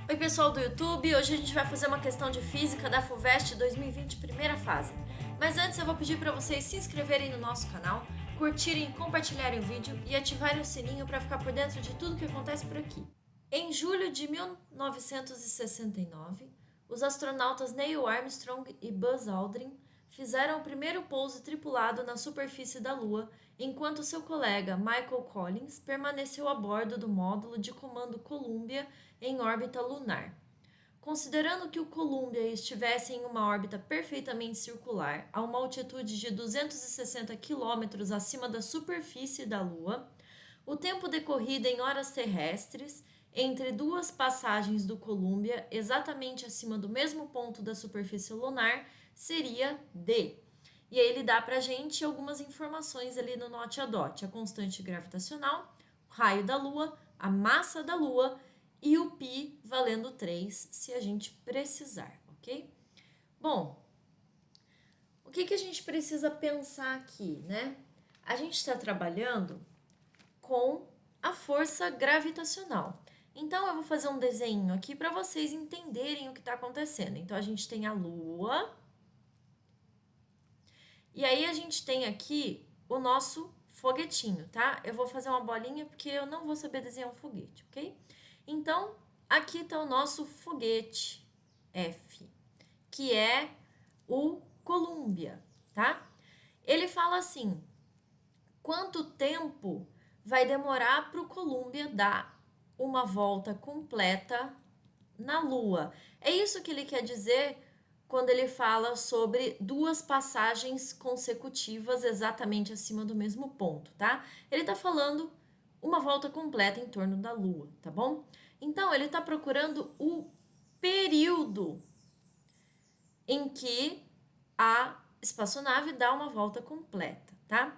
Oi pessoal do YouTube, hoje a gente vai fazer uma questão de física da FUVEST 2020 primeira fase. Mas antes eu vou pedir para vocês se inscreverem no nosso canal, curtirem, compartilharem o vídeo e ativarem o sininho para ficar por dentro de tudo que acontece por aqui. Em julho de 1969, os astronautas Neil Armstrong e Buzz Aldrin fizeram o primeiro pouso tripulado na superfície da Lua, enquanto seu colega Michael Collins permaneceu a bordo do módulo de comando Columbia em órbita lunar. Considerando que o Columbia estivesse em uma órbita perfeitamente circular, a uma altitude de 260 km acima da superfície da Lua, o tempo decorrido em horas terrestres entre duas passagens do Columbia, exatamente acima do mesmo ponto da superfície lunar, seria D. E aí ele dá pra gente algumas informações ali no note a dot, a constante gravitacional, o raio da Lua, a massa da Lua e o π valendo 3, se a gente precisar, ok? Bom, o que a gente precisa pensar aqui, né? A gente está trabalhando com a força gravitacional. Então, eu vou fazer um desenho aqui para vocês entenderem o que está acontecendo. Então, a gente tem a Lua. E aí, a gente tem aqui o nosso foguetinho, tá? Eu vou fazer uma bolinha porque eu não vou saber desenhar um foguete, ok? Então, aqui está o nosso foguete F, que é o Columbia, tá? Ele fala assim, quanto tempo vai demorar para o Columbia dar uma volta completa na Lua? É isso que ele quer dizer quando ele fala sobre duas passagens consecutivas exatamente acima do mesmo ponto, tá? Ele está falando uma volta completa em torno da Lua, tá bom? Então, ele está procurando o período em que a espaçonave dá uma volta completa, tá?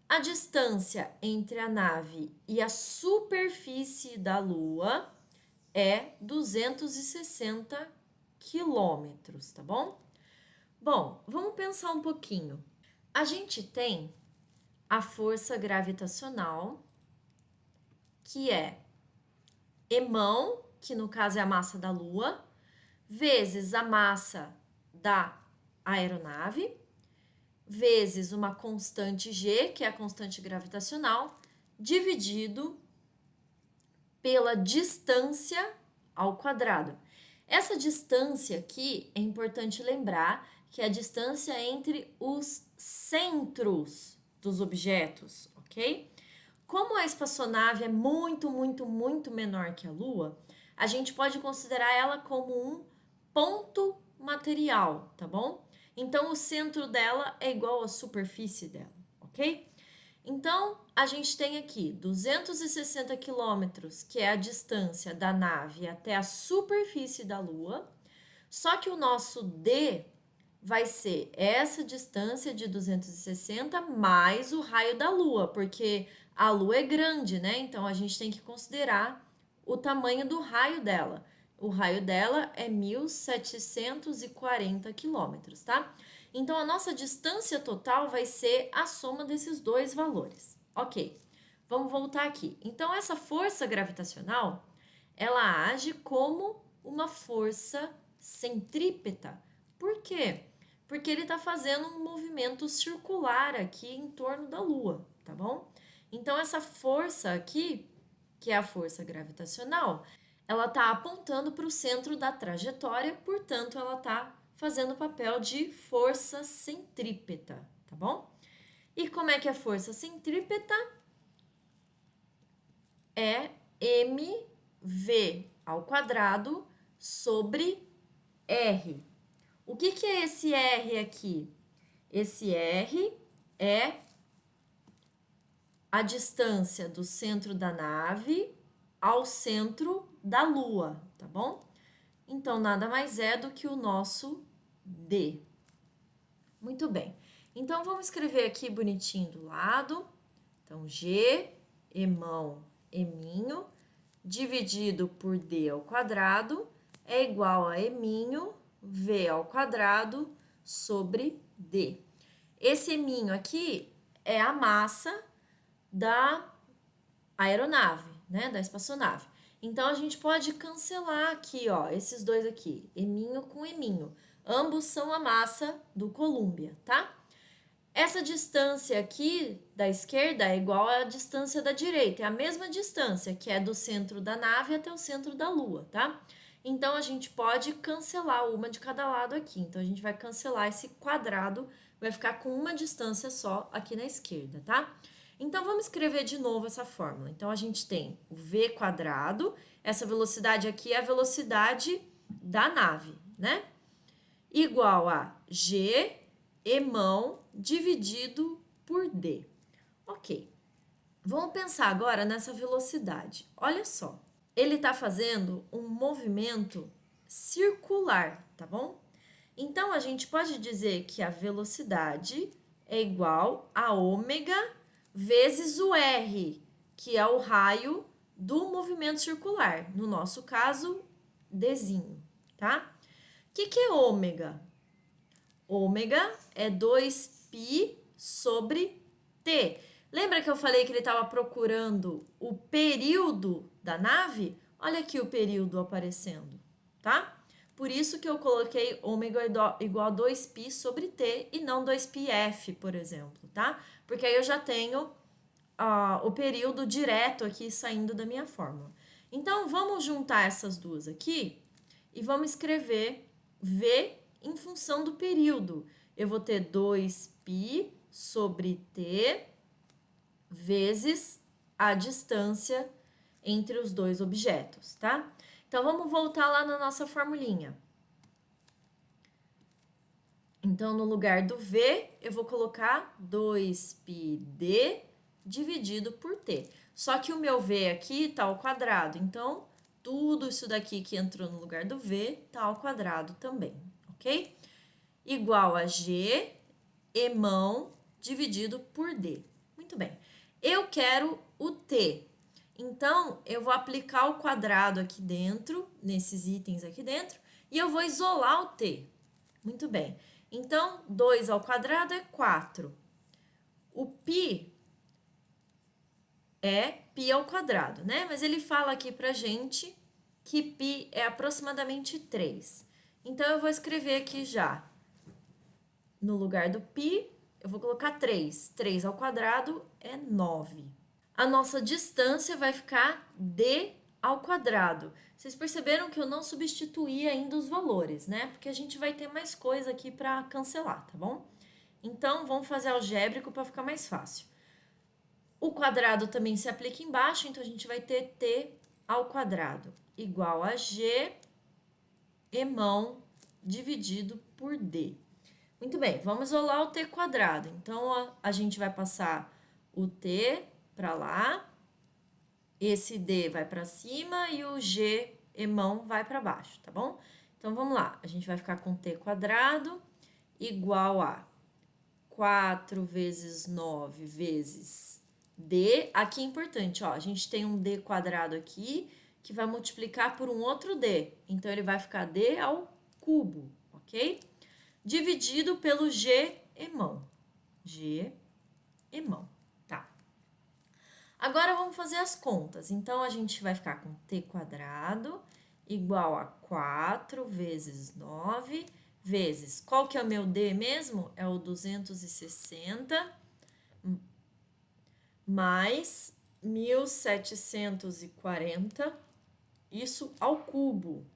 A distância entre a nave e a superfície da Lua é 260 quilômetros, tá bom? Bom, vamos pensar um pouquinho. A gente tem a força gravitacional, que é Emão, que no caso é a massa da Lua, vezes a massa da aeronave, vezes uma constante G, que é a constante gravitacional, dividido pela distância ao quadrado. Essa distância aqui é importante lembrar que é a distância entre os centros dos objetos, ok? Como a espaçonave é muito menor que a Lua, a gente pode considerar ela como um ponto material, tá bom? Então, o centro dela é igual à superfície dela, ok? Então, a gente tem aqui 260 quilômetros, que é a distância da nave até a superfície da Lua, só que o nosso D vai ser essa distância de 260 mais o raio da Lua, porque a Lua é grande, né? Então, a gente tem que considerar o tamanho do raio dela. O raio dela é 1.740 quilômetros, tá? Então, a nossa distância total vai ser a soma desses dois valores. Ok, vamos voltar aqui. Então, essa força gravitacional, ela age como uma força centrípeta. Por quê? Porque ele está fazendo um movimento circular aqui em torno da Lua, tá bom? Então, essa força aqui, que é a força gravitacional, ela está apontando para o centro da trajetória, portanto, ela está fazendo o papel de força centrípeta, tá bom? E como é que é força centrípeta? É mv ao quadrado sobre r. O que é esse r aqui? Esse r é a distância do centro da nave ao centro da Lua, tá bom? Então, nada mais é do que o nosso D. Muito bem. Então, vamos escrever aqui bonitinho do lado. Então, G, emão, eminho, dividido por D ao quadrado, é igual a eminho, V ao quadrado, sobre D. Esse eminho aqui é a massa da aeronave, né, da espaçonave. Então, a gente pode cancelar aqui, ó, esses dois aqui, eminho com eminho. Ambos são a massa do Columbia, tá? Essa distância aqui da esquerda é igual à distância da direita, é a mesma distância, que é do centro da nave até o centro da Lua, tá? Então, a gente pode cancelar uma de cada lado aqui. Então, a gente vai cancelar esse quadrado, vai ficar com uma distância só aqui na esquerda, tá? Então, vamos escrever de novo essa fórmula. Então, a gente tem o v quadrado, essa velocidade aqui é a velocidade da nave, né? Igual a g emão dividido por d. Ok. Vamos pensar agora nessa velocidade. Olha só, ele está fazendo um movimento circular, tá bom? Então, a gente pode dizer que a velocidade é igual a ômega vezes o r, que é o raio do movimento circular. No nosso caso, dzinho, tá? O que é ômega? Ômega é 2π sobre t. Lembra que eu falei que ele estava procurando o período da nave? Olha aqui o período aparecendo, tá? Por isso que eu coloquei ômega igual a 2π sobre t e não 2πf, por exemplo, tá? Porque aí eu já tenho o período direto aqui saindo da minha fórmula. Então, vamos juntar essas duas aqui e vamos escrever v em função do período. Eu vou ter 2π sobre t vezes a distância entre os dois objetos, tá? Então, vamos voltar lá na nossa formulinha. Então, no lugar do v, eu vou colocar 2πd dividido por t. Só que o meu v aqui está ao quadrado, então, tudo isso daqui que entrou no lugar do v está ao quadrado também, ok? Igual a g emão dividido por d. Muito bem. Eu quero o t. Então, eu vou aplicar o quadrado aqui dentro, nesses itens aqui dentro, e eu vou isolar o t. Muito bem. Então, 2 ao quadrado é 4. O π é π ao quadrado, né? Mas ele fala aqui pra gente que π é aproximadamente 3. Então, eu vou escrever aqui já. No lugar do π, eu vou colocar 3. 3 ao quadrado é 9. A nossa distância vai ficar d ao quadrado. Vocês perceberam que eu não substituí ainda os valores, né? Porque a gente vai ter mais coisa aqui para cancelar, tá bom? Então, vamos fazer algébrico para ficar mais fácil. O quadrado também se aplica embaixo, então a gente vai ter t ao quadrado igual a g emão dividido por d. Muito bem, vamos isolar o t quadrado. Então, a gente vai passar o t para lá, esse d vai para cima e o g emão vai para baixo, tá bom? Então, vamos lá. A gente vai ficar com t quadrado igual a 4 vezes 9 vezes d. Aqui é importante, ó, a gente tem um d quadrado aqui que vai multiplicar por um outro d. Então, ele vai ficar d ao cubo, ok? Dividido pelo g emão. G emão, tá? Agora, vamos fazer as contas. Então, a gente vai ficar com t quadrado igual a 4 vezes 9 vezes... Qual que é o meu d mesmo? É o 260 mais 1740, isso ao cubo,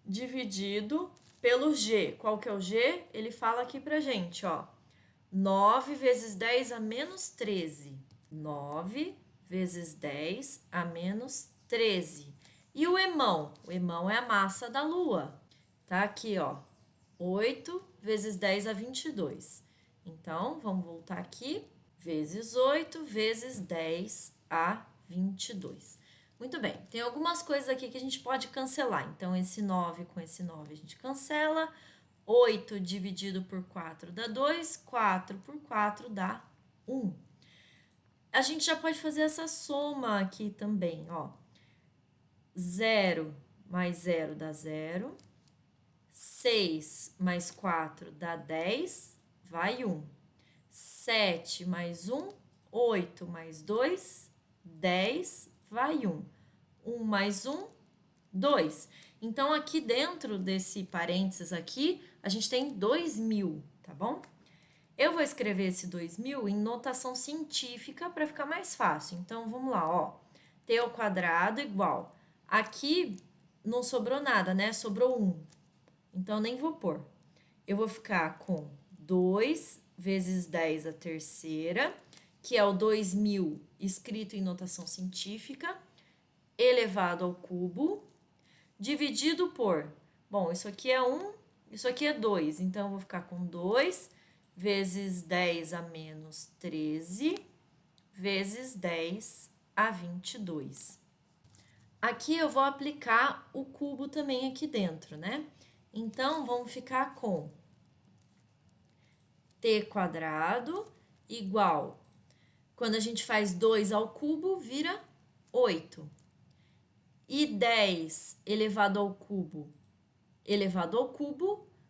dividido pelo g. Qual que é o g? Ele fala aqui pra gente, ó. 9 vezes 10 a menos 13. 9 vezes 10 a menos 13. E o emão? O emão é a massa da Lua. Tá aqui, ó. 8 vezes 10 a 22. Então, vamos voltar aqui. Vezes 8 vezes 10 a 22. Muito bem, tem algumas coisas aqui que a gente pode cancelar. Então, esse 9 com esse 9 a gente cancela. 8 dividido por 4 dá 2. 4 por 4 dá 1. A gente já pode fazer essa soma aqui também, ó. 0 mais 0 dá 0. 6 mais 4 dá 10, vai 1. 7 mais 1, 8 mais 2, 10, vai 1. 1 mais 1, 2. Então, aqui dentro desse parênteses aqui, a gente tem 2.000, tá bom? Eu vou escrever esse 2.000 em notação científica para ficar mais fácil. Então, vamos lá, ó. T ao quadrado igual. Aqui não sobrou nada, né? Sobrou 1. Então, nem vou pôr. Eu vou ficar com 2 vezes 10 a terceira, que é o 2.000 escrito em notação científica, elevado ao cubo, dividido por... Bom, isso aqui é 1, isso aqui é 2. Então, eu vou ficar com 2 vezes 10 a menos 13, vezes 10 a 22. Aqui eu vou aplicar o cubo também aqui dentro, né? Então, vamos ficar com t quadrado igual... Quando a gente faz 2 ao cubo, vira 8. E 10 elevado ao cubo,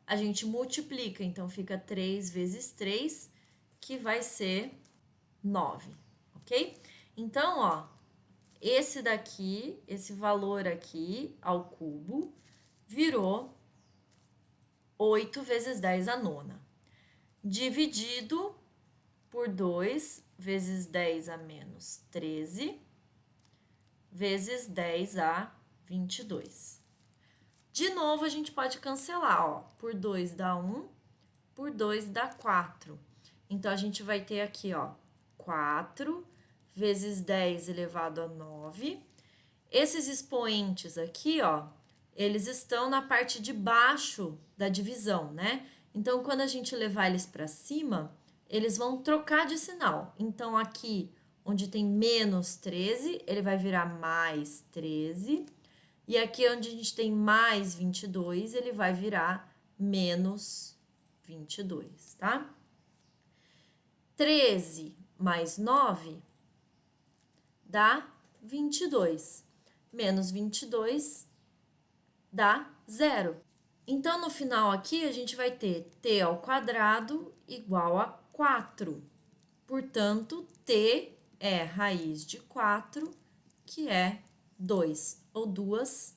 a gente multiplica. Então, fica 3 vezes 3, que vai ser 9, ok? Então, ó, esse daqui, esse valor aqui ao cubo, virou 8 vezes 10 a nona. Dividido por 2 vezes 10 a menos 13, vezes 10 a 22. De novo, a gente pode cancelar, ó. Por 2 dá 1, por 2 dá 4. Então, a gente vai ter aqui, ó, 4 vezes 10 elevado a 9. Esses expoentes aqui, ó, eles estão na parte de baixo da divisão, né? Então, quando a gente levar eles para cima, eles vão trocar de sinal. Então, aqui, onde tem menos 13, ele vai virar mais 13. E aqui, onde a gente tem mais 22, ele vai virar menos 22, tá? 13 mais 9 dá 22. Menos 22 dá 0. Então, no final aqui, a gente vai ter t ao quadrado igual a 4. Portanto, t é raiz de 4, que é 2 ou 2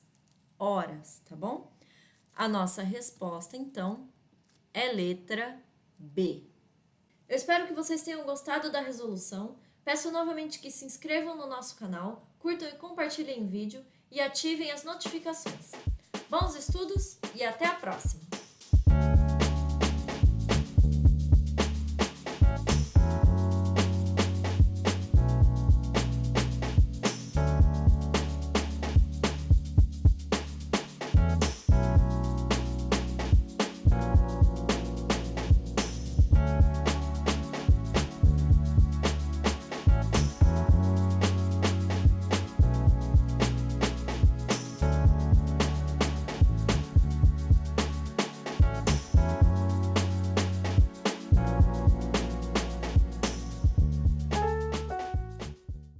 horas, tá bom? A nossa resposta, então, é letra B. Eu espero que vocês tenham gostado da resolução. Peço novamente que se inscrevam no nosso canal, curtam e compartilhem o vídeo e ativem as notificações. Bons estudos e até a próxima!